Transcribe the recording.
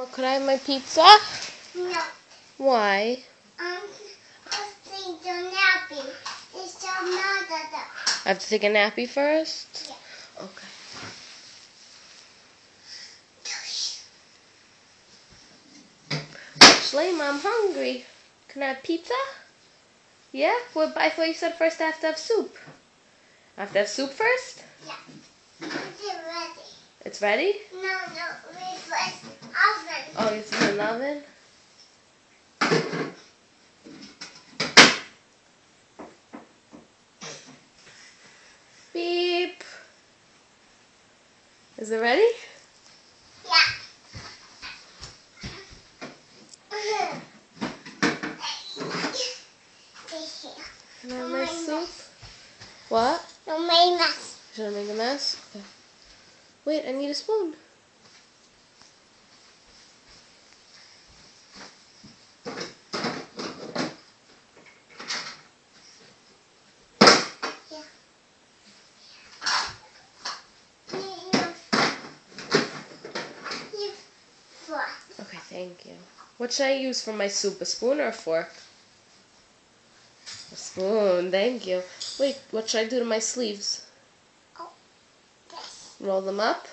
Could I have my pizza? No. Why? I'll take the nappy. It's another. I have to take a nappy first? Yeah. Okay. Shlema, I'm hungry. Can I have pizza? Yeah? Well, I thought you said first I have to have soup. I have to have soup first? Yeah. It's ready. It's ready? No, we first oven. Oh, it's in the oven? Beep. Is it ready? Yeah. Can I have my soup? What? Don't make mess. Should I make a mess? Okay. Wait, I need a spoon. Okay, thank you. What should I use for my soup? A spoon or a fork? A spoon, thank you. Wait, what should I do to my sleeves? Oh, this. Roll them up?